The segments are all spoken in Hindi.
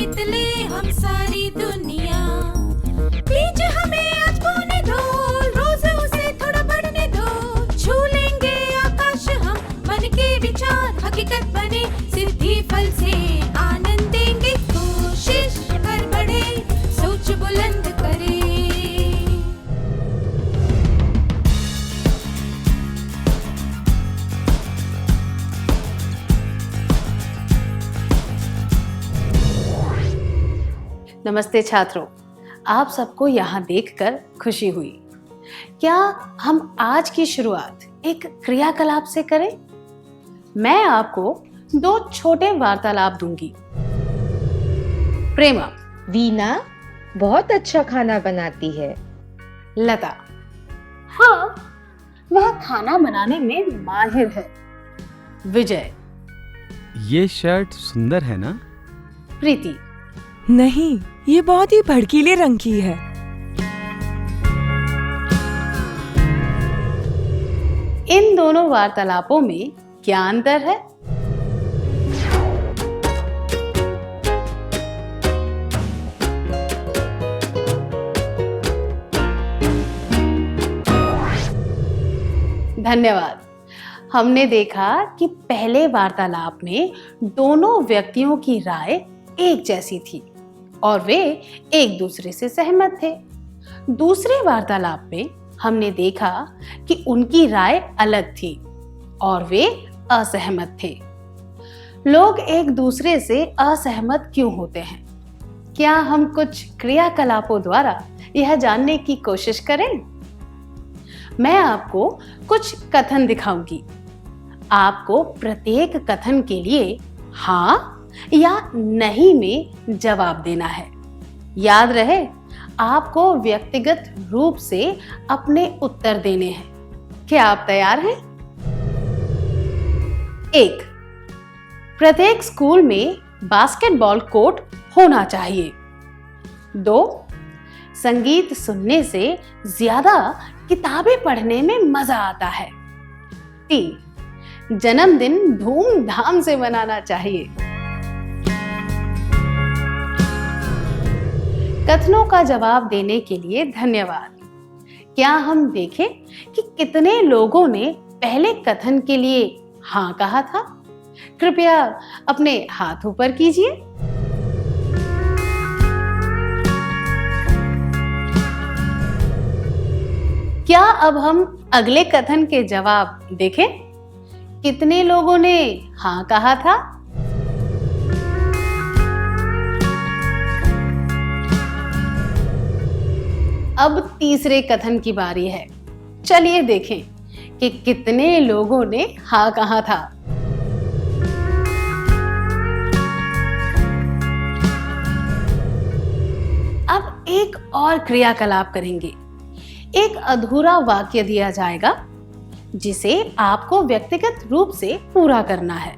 जीत ले हम सारी दुनिया। बीच हमें आज बोने दो, रोज उसे थोड़ा बढ़ने दो। छू लेंगे आकाश हम, मन के विचार हकीकत बने। सिद्धि फल से आनंद देंगे, कोशिश कर बढ़े, सोच बुलंद करे। नमस्ते छात्रों, आप सबको यहाँ देखकर खुशी हुई। क्या हम आज की शुरुआत एक क्रियाकलाप से करें? मैं आपको 2 छोटे वार्तालाप दूंगी। प्रेमा। वीना बहुत अच्छा खाना बनाती है। लता। हाँ, वह खाना बनाने में माहिर है। विजय। ये शर्ट सुंदर है ना? प्रीति। नहीं, ये बहुत ही भड़कीले रंग की है। इन दोनों वार्तालापों में क्या अंतर है? धन्यवाद। हमने देखा कि पहले वार्तालाप में दोनों व्यक्तियों की राय एक जैसी थी और वे एक दूसरे से सहमत थे। दूसरे वार्तालाप में हमने देखा कि उनकी राय अलग थी और वे असहमत थे। लोग एक दूसरे से असहमत क्यों होते हैं? क्या हम कुछ क्रियाकलापों द्वारा यह जानने की कोशिश करें? मैं आपको कुछ कथन दिखाऊंगी। आपको प्रत्येक कथन के लिए हाँ या नहीं में जवाब देना है। याद रहे, आपको व्यक्तिगत रूप से अपने उत्तर देने हैं। क्या आप तैयार हैं? 1. प्रत्येक स्कूल में बास्केटबॉल कोर्ट होना चाहिए। 2. संगीत सुनने से ज्यादा किताबें पढ़ने में मजा आता है। 3. जन्मदिन धूमधाम से मनाना चाहिए। कथनों का जवाब देने के लिए धन्यवाद। क्या हम देखें कि कितने लोगों ने पहले कथन के लिए हाँ कहा था? कृपया अपने हाथ ऊपर कीजिए। क्या अब हम अगले कथन के जवाब देखें? कितने लोगों ने हाँ कहा था? अब तीसरे कथन की बारी है। चलिए देखें कि कितने लोगों ने हाँ कहा था। अब एक और क्रियाकलाप करेंगे। एक अधूरा वाक्य दिया जाएगा जिसे आपको व्यक्तिगत रूप से पूरा करना है।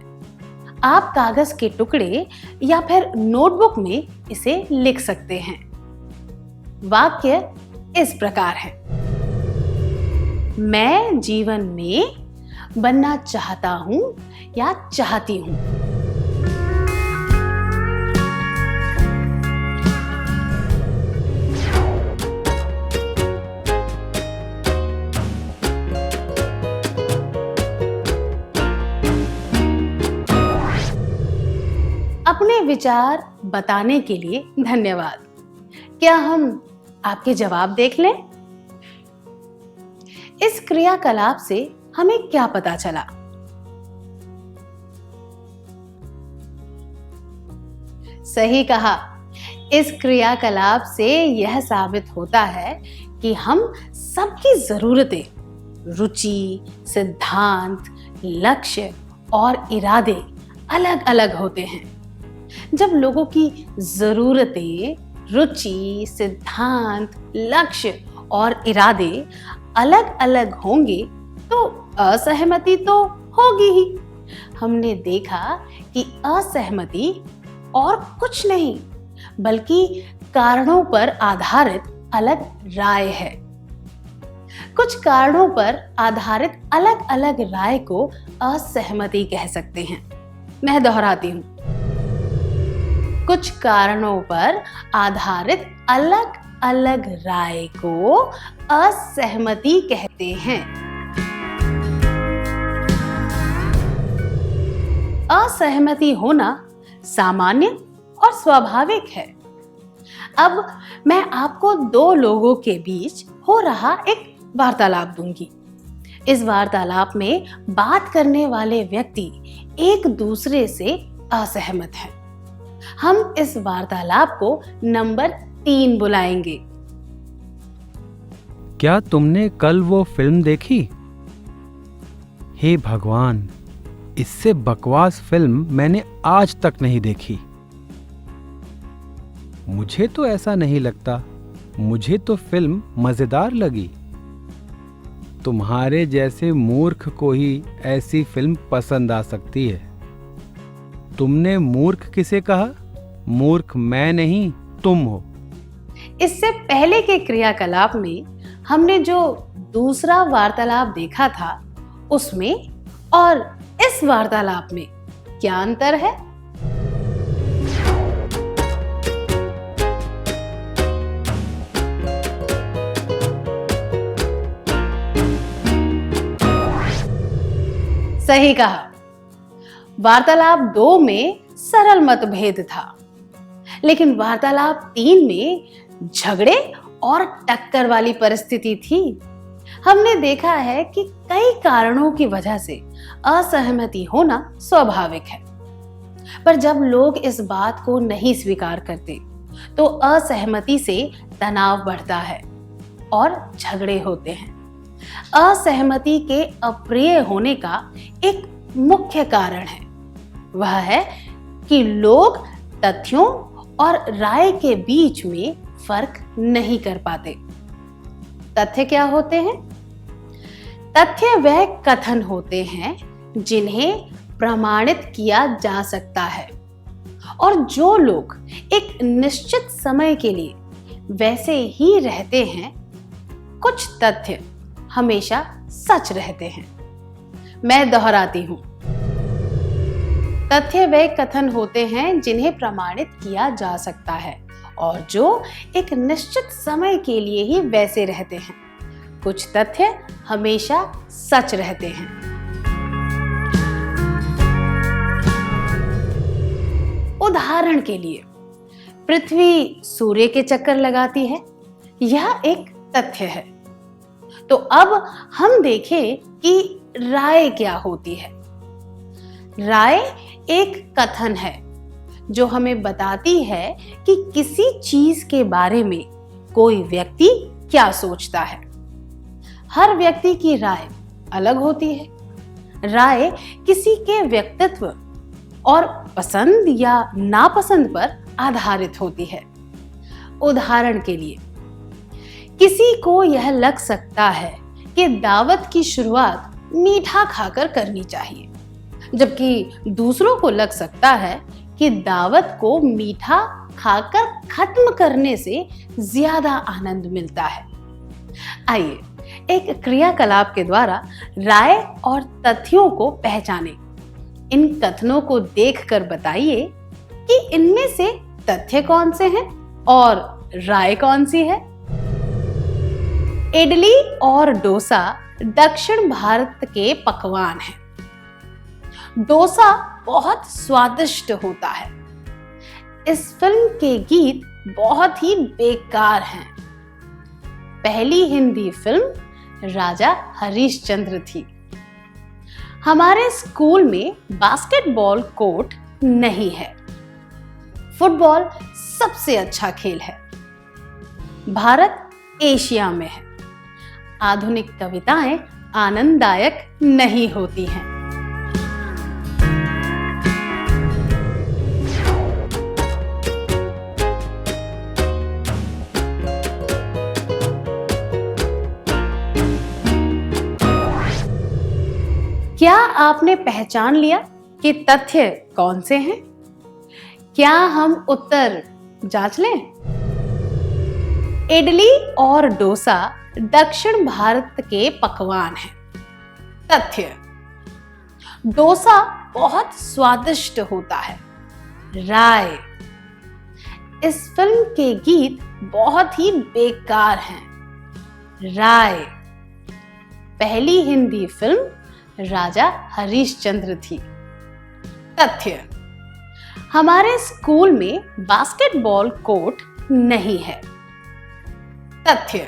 आप कागज के टुकड़े या फिर नोटबुक में इसे लिख सकते हैं। वाक्य इस प्रकार है। मैं जीवन में बनना चाहता हूं या चाहती हूं। अपने विचार बताने के लिए धन्यवाद। क्या हम आपके जवाब देख लें? इस क्रियाकलाप से हमें क्या पता चला? सही कहा। इस क्रियाकलाप से यह साबित होता है कि हम सबकी जरूरतें, रुचि, सिद्धांत, लक्ष्य और इरादे अलग अलग होते हैं। जब लोगों की जरूरतें, रुचि, सिद्धांत, लक्ष्य और इरादे अलग अलग होंगे तो असहमति तो होगी ही। हमने देखा कि असहमति और कुछ नहीं बल्कि कारणों पर आधारित अलग राय है। कुछ कारणों पर आधारित अलग अलग राय को असहमति कह सकते हैं। मैं दोहराती हूं। कुछ कारणों पर आधारित अलग अलग राय को असहमति कहते हैं। असहमति होना सामान्य और स्वाभाविक है। अब मैं आपको दो लोगों के बीच हो रहा एक वार्तालाप दूंगी। इस वार्तालाप में बात करने वाले व्यक्ति एक दूसरे से असहमत हैं। हम इस वार्तालाप को नंबर 3 बुलाएंगे। क्या तुमने कल वो फिल्म देखी? हे भगवान, इससे बकवास फिल्म मैंने आज तक नहीं देखी। मुझे तो ऐसा नहीं लगता। मुझे तो फिल्म मजेदार लगी। तुम्हारे जैसे मूर्ख को ही ऐसी फिल्म पसंद आ सकती है। तुमने मूर्ख किसे कहा? मूर्ख मैं नहीं, तुम हो। इससे पहले के क्रियाकलाप में हमने जो दूसरा वार्तालाप देखा था, उसमें और इस वार्तालाप में क्या अंतर है? सही कहा। वार्तालाप 2 में सरल मतभेद था, लेकिन वार्तालाप 3 में झगड़े और टक्कर वाली परिस्थिति थी। हमने देखा है कि कई कारणों की वजह से असहमति होना स्वाभाविक है, पर जब लोग इस बात को नहीं स्वीकार करते तो असहमति से तनाव बढ़ता है और झगड़े होते हैं। असहमति के अप्रिय होने का एक मुख्य कारण है, वह है कि लोग तथ्यों और राय के बीच में फर्क नहीं कर पाते। तथ्य क्या होते हैं? तथ्य वह कथन होते हैं जिन्हें प्रमाणित किया जा सकता है, और जो लोग एक निश्चित समय के लिए वैसे ही रहते हैं। कुछ तथ्य हमेशा सच रहते हैं। मैं दोहराती हूं, तथ्य वे कथन होते हैं जिन्हें प्रमाणित किया जा सकता है और जो एक निश्चित समय के लिए ही वैसे रहते हैं। कुछ तथ्य हमेशा सच रहते हैं। उदाहरण के लिए, पृथ्वी सूर्य के चक्कर लगाती है, यह एक तथ्य है। तो अब हम देखें कि राय क्या होती है। राय एक कथन है जो हमें बताती है कि किसी चीज के बारे में कोई व्यक्ति क्या सोचता है। हर व्यक्ति की राय अलग होती है। राय किसी के व्यक्तित्व और पसंद या नापसंद पर आधारित होती है। उदाहरण के लिए, किसी को यह लग सकता है कि दावत की शुरुआत मीठा खाकर करनी चाहिए, जबकि दूसरों को लग सकता है कि दावत को मीठा खाकर खत्म करने से ज्यादा आनंद मिलता है। आइए एक क्रियाकलाप के द्वारा राय और तथ्यों को पहचानें। इन कथनों को देखकर बताइए कि इनमें से तथ्य कौन से हैं और राय कौन सी है। इडली और डोसा दक्षिण भारत के पकवान हैं। डोसा बहुत स्वादिष्ट होता है। इस फिल्म के गीत बहुत ही बेकार हैं। पहली हिंदी फिल्म राजा हरिश्चंद्र थी। हमारे स्कूल में बास्केटबॉल कोर्ट नहीं है। फुटबॉल सबसे अच्छा खेल है। भारत एशिया में है। आधुनिक कविताएं आनंददायक नहीं होती हैं। क्या आपने पहचान लिया कि तथ्य कौन से हैं? क्या हम उत्तर जांच लें? इडली और डोसा दक्षिण भारत के पकवान हैं। तथ्य: डोसा बहुत स्वादिष्ट होता है। राय: इस फिल्म के गीत बहुत ही बेकार हैं। राय पहली हिंदी फिल्म राजा हरिश्चंद्र थी। तथ्य, हमारे स्कूल में बास्केटबॉल कोर्ट नहीं है। तथ्य,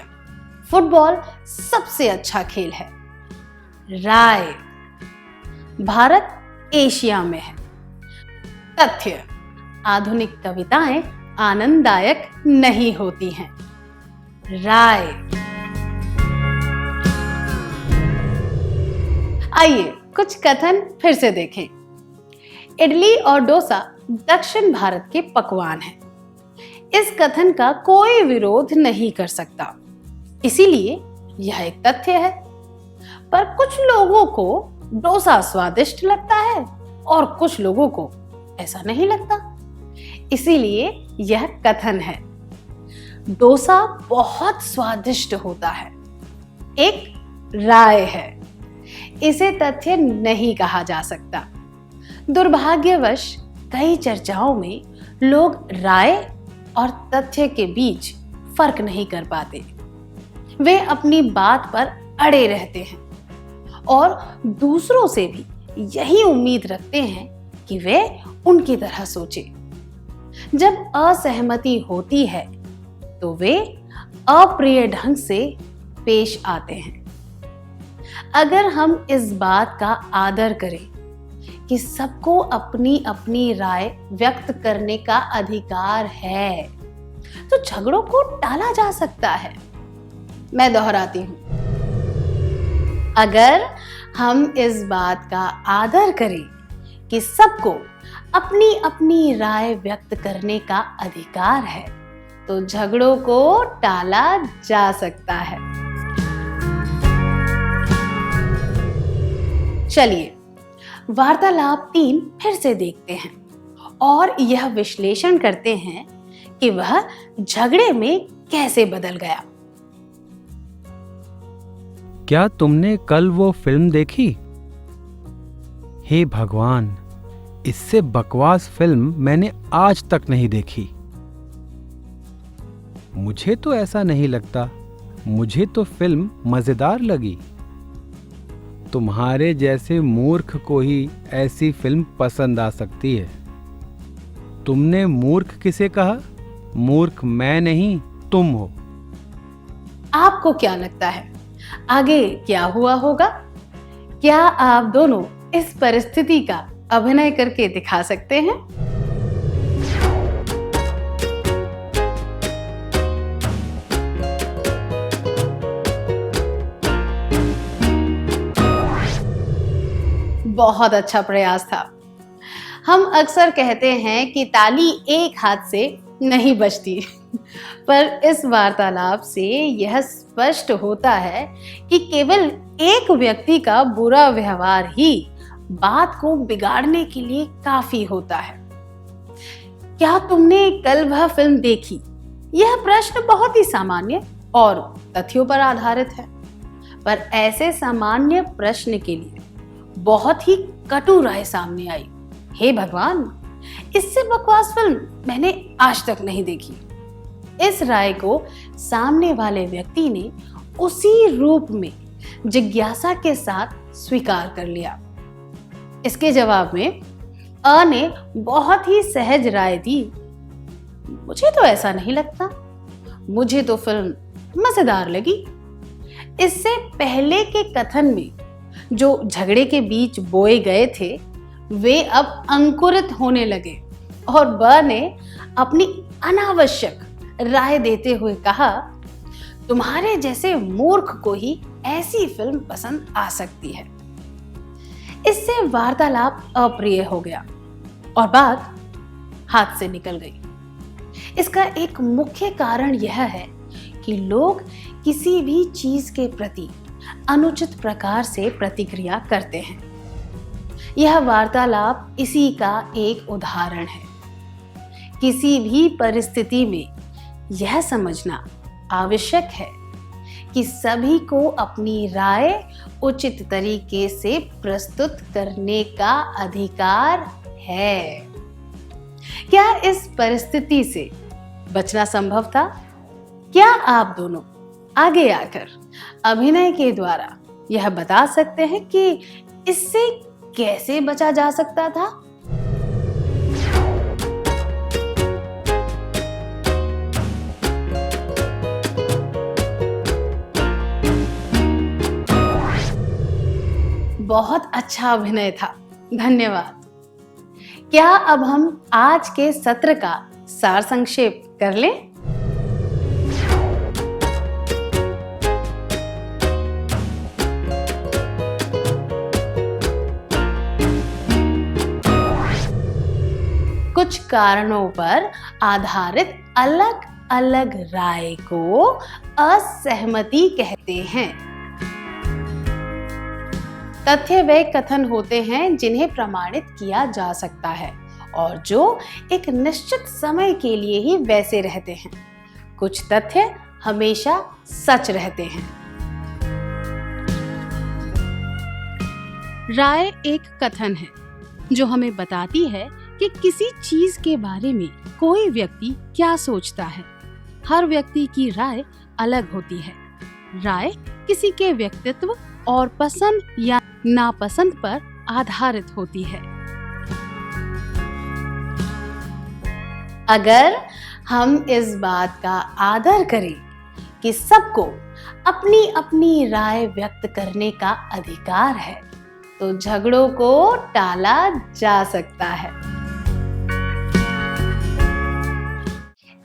फुटबॉल सबसे अच्छा खेल है। राय, भारत एशिया में है। तथ्य, आधुनिक कविताएं आनंददायक नहीं होती हैं। राय। आइए कुछ कथन फिर से देखें। इडली और डोसा दक्षिण भारत के पकवान हैं। इस कथन का कोई विरोध नहीं कर सकता, इसीलिए यह एक तथ्य है। पर कुछ लोगों को डोसा स्वादिष्ट लगता है और कुछ लोगों को ऐसा नहीं लगता, इसीलिए यह कथन है। डोसा बहुत स्वादिष्ट होता है, एक राय है, इसे तथ्य नहीं कहा जा सकता। दुर्भाग्यवश कई चर्चाओं में लोग राय और तथ्य के बीच फर्क नहीं कर पाते। वे अपनी बात पर अड़े रहते हैं और दूसरों से भी यही उम्मीद रखते हैं कि वे उनकी तरह सोचे। जब असहमति होती है तो वे अप्रिय ढंग से पेश आते हैं। अगर हम इस बात का आदर करें कि सबको अपनी अपनी राय व्यक्त करने का अधिकार है, तो झगड़ों को टाला जा सकता है। मैं दोहराती हूं, अगर हम इस बात का आदर करें कि सबको अपनी अपनी राय व्यक्त करने का अधिकार है, तो झगड़ों को टाला जा सकता है। चलिए वार्तालाप 3 फिर से देखते हैं और यह विश्लेषण करते हैं कि वह झगड़े में कैसे बदल गया। क्या तुमने कल वो फिल्म देखी? हे भगवान, इससे बकवास फिल्म मैंने आज तक नहीं देखी। मुझे तो ऐसा नहीं लगता, मुझे तो फिल्म मजेदार लगी। तुम्हारे जैसे मूर्ख को ही ऐसी फिल्म पसंद आ सकती है। तुमने मूर्ख किसे कहा? मूर्ख मैं नहीं, तुम हो। आपको क्या लगता है आगे क्या हुआ होगा? क्या आप दोनों इस परिस्थिति का अभिनय करके दिखा सकते हैं? बहुत अच्छा प्रयास था। हम अक्सर कहते हैं कि ताली एक हाथ से नहीं बजती, पर इस वार्तालाप से यह स्पष्ट होता है कि केवल एक व्यक्ति का बुरा व्यवहार ही बात को बिगाड़ने के लिए काफी होता है। क्या तुमने कल वह फिल्म देखी? यह प्रश्न बहुत ही सामान्य और तथ्यों पर आधारित है, पर ऐसे सामान्य प्रश्न के लिए बहुत ही कटु राय सामने आई। हे भगवान, इससे बकवास फिल्म मैंने आज तक नहीं देखी। इस राय को सामने वाले व्यक्ति ने उसी रूप में जिज्ञासा के साथ स्वीकार कर लिया। इसके जवाब में अ ने बहुत ही सहज राय दी। मुझे तो ऐसा नहीं लगता, मुझे तो फिल्म मजेदार लगी। इससे पहले के कथन में जो झगड़े के बीच बोए गए थे, वे अब अंकुरित होने लगे और ब ने अपनी अनावश्यक राय देते हुए कहा, तुम्हारे जैसे मूर्ख को ही ऐसी फिल्म पसंद आ सकती है। इससे वार्तालाप अप्रिय हो गया और बात हाथ से निकल गई। इसका एक मुख्य कारण यह है कि लोग किसी भी चीज के प्रति अनुचित प्रकार से प्रतिक्रिया करते हैं। यह वार्तालाप इसी का एक उदाहरण है। किसी भी परिस्थिति में यह समझना आवश्यक है कि सभी को अपनी राय उचित तरीके से प्रस्तुत करने का अधिकार है। क्या इस परिस्थिति से बचना संभव था? क्या आप दोनों आगे आकर अभिनय के द्वारा यह बता सकते हैं कि इससे कैसे बचा जा सकता था? बहुत अच्छा अभिनय था, धन्यवाद। क्या अब हम आज के सत्र का सार संक्षेप कर लें? कुछ कारणों पर आधारित अलग अलग राय को असहमति कहते हैं। तथ्य वे कथन होते हैं जिन्हें प्रमाणित किया जा सकता है और जो एक निश्चित समय के लिए ही वैसे रहते हैं। कुछ तथ्य हमेशा सच रहते हैं। राय एक कथन है जो हमें बताती है कि किसी चीज के बारे में कोई व्यक्ति क्या सोचता है। हर व्यक्ति की राय अलग होती है। राय किसी के व्यक्तित्व और पसंद या नापसंद पर आधारित होती है। अगर हम इस बात का आदर करें कि सबको अपनी अपनी राय व्यक्त करने का अधिकार है, तो झगड़ों को टाला जा सकता है।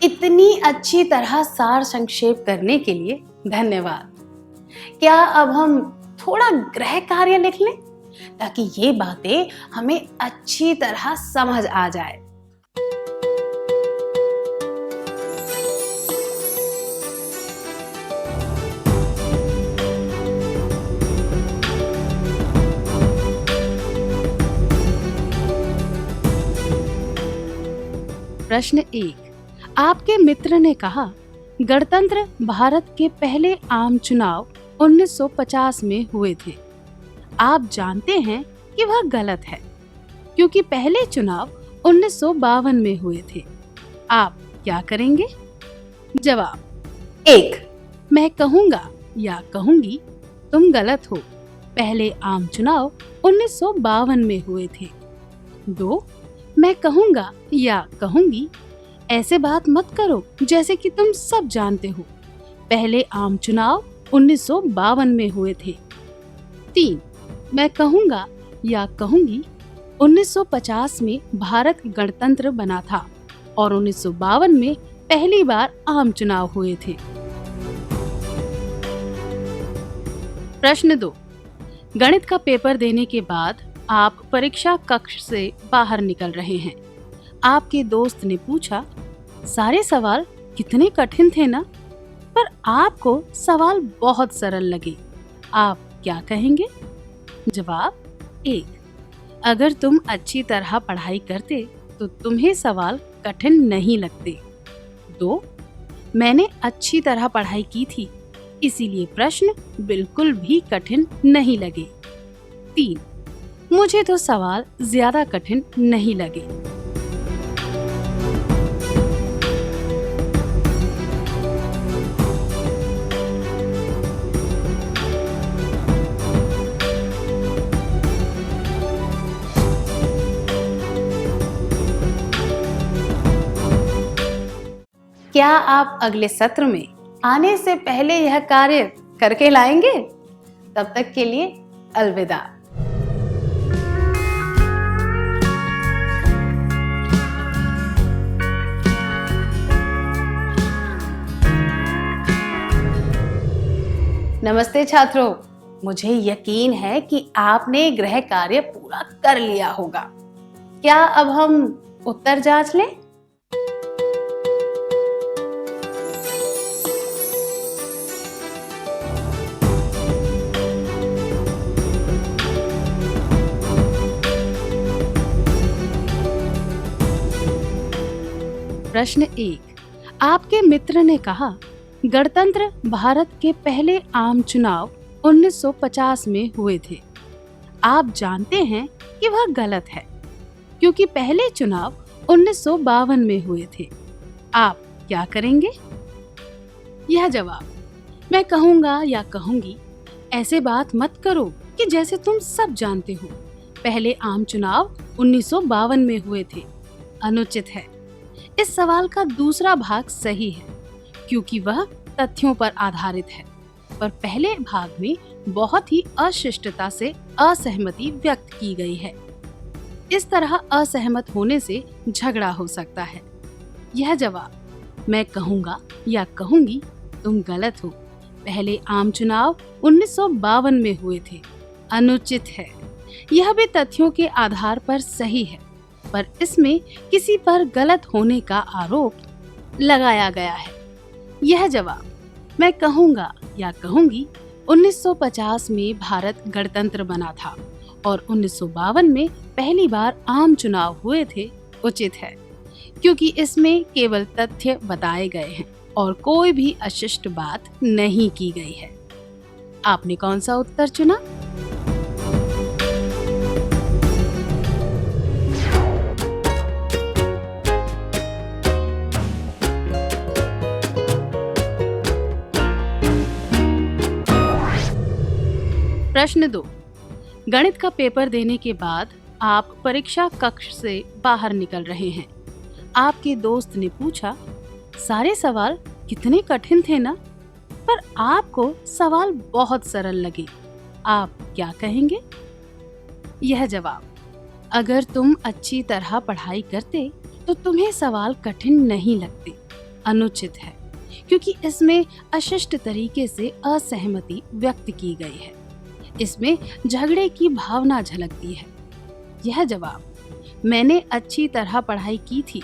इतनी अच्छी तरह सार संक्षेप करने के लिए धन्यवाद। क्या अब हम थोड़ा गृह कार्य लिख लें ताकि ये बातें हमें अच्छी तरह समझ आ जाए। प्रश्न 1। आपके मित्र ने कहा, गणतंत्र भारत के पहले आम चुनाव 1950 में हुए थे। आप जानते हैं कि वह गलत है क्योंकि पहले चुनाव 1952 में हुए थे। आप क्या करेंगे? जवाब 1। मैं कहूँगा या कहूँगी तुम गलत हो। पहले आम चुनाव 1952 में हुए थे। 2। मैं कहूँगा या कहूँगी ऐसे बात मत करो जैसे कि तुम सब जानते हो। पहले आम चुनाव 1952 में हुए थे। 3। मैं कहूँगा या कहूँगी 1950 में भारत गणतंत्र बना था और 1952 में पहली बार आम चुनाव हुए थे। प्रश्न 2। गणित का पेपर देने के बाद आप परीक्षा कक्ष से बाहर निकल रहे हैं। आपके दोस्त ने पूछा, सारे सवाल कितने कठिन थे ना? पर आपको सवाल बहुत सरल लगे। आप क्या कहेंगे? जवाब 1। अगर तुम अच्छी तरह पढ़ाई करते तो तुम्हें सवाल कठिन नहीं लगते। 2। मैंने अच्छी तरह पढ़ाई की थी इसीलिए प्रश्न बिल्कुल भी कठिन नहीं लगे। 3। मुझे तो सवाल ज्यादा कठिन नहीं लगे। क्या आप अगले सत्र में आने से पहले यह कार्य करके लाएंगे? तब तक के लिए अलविदा। नमस्ते छात्रों, मुझे यकीन है कि आपने गृह कार्य पूरा कर लिया होगा। क्या अब हम उत्तर जांच लें? प्रश्न 1। आपके मित्र ने कहा, गणतंत्र भारत के पहले आम चुनाव 1950 में हुए थे। आप जानते हैं कि वह गलत है क्योंकि पहले चुनाव 1952 में हुए थे। आप क्या करेंगे? यह जवाब, मैं कहूंगा या कहूंगी, ऐसे बात मत करो कि जैसे तुम सब जानते हो पहले आम चुनाव 1952 में हुए थे, अनुचित है। इस सवाल का दूसरा भाग सही है क्योंकि वह तथ्यों पर आधारित है, पर पहले भाग में बहुत ही अशिष्टता से असहमति व्यक्त की गई है। इस तरह असहमत होने से झगड़ा हो सकता है। यह जवाब, मैं कहूंगा या कहूंगी, तुम गलत हो, पहले आम चुनाव 1952 में हुए थे, अनुचित है। यह भी तथ्यों के आधार पर सही है, पर इसमें किसी पर गलत होने का आरोप लगाया गया है। यह जवाब, मैं कहूंगा या कहूंगी, 1950 में भारत गणतंत्र बना था और 1952 में पहली बार आम चुनाव हुए थे, उचित है क्योंकि इसमें केवल तथ्य बताए गए हैं और कोई भी अशिष्ट बात नहीं की गई है। आपने कौन सा उत्तर चुना? प्रश्न 2। गणित का पेपर देने के बाद आप परीक्षा कक्ष से बाहर निकल रहे हैं। आपके दोस्त ने पूछा, सारे सवाल कितने कठिन थे ना? पर आपको सवाल बहुत सरल लगे। आप क्या कहेंगे? यह जवाब, अगर तुम अच्छी तरह पढ़ाई करते तो तुम्हें सवाल कठिन नहीं लगते, अनुचित है क्योंकि इसमें अशिष्ट तरीके से असहमति व्यक्त की गई है। इसमें झगड़े की भावना झलकती है। यह जवाब, मैंने अच्छी तरह पढ़ाई की थी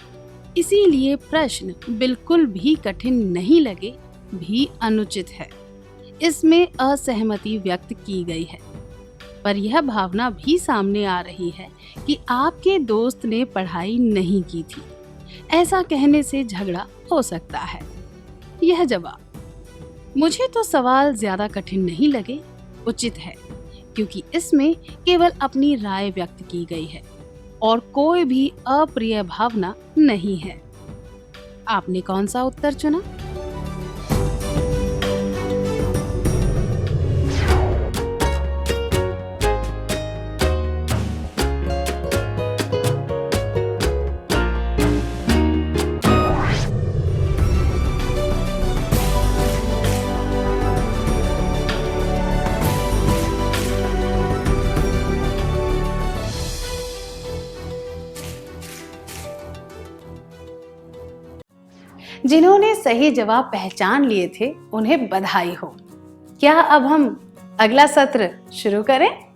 इसीलिए प्रश्न बिल्कुल भी कठिन नहीं लगे, भी अनुचित है। इसमें असहमति व्यक्त की गई है, पर यह भावना भी सामने आ रही है कि आपके दोस्त ने पढ़ाई नहीं की थी। ऐसा कहने से झगड़ा हो सकता है। यह जवाब, मुझे तो सवाल ज्यादा कठिन नहीं लगे, उचित है क्योंकि इसमें केवल अपनी राय व्यक्त की गई है और कोई भी अप्रिय भावना नहीं है। आपने कौन सा उत्तर चुना? जिन्होंने सही जवाब पहचान लिए थे उन्हें बधाई हो। क्या अब हम अगला सत्र शुरू करें?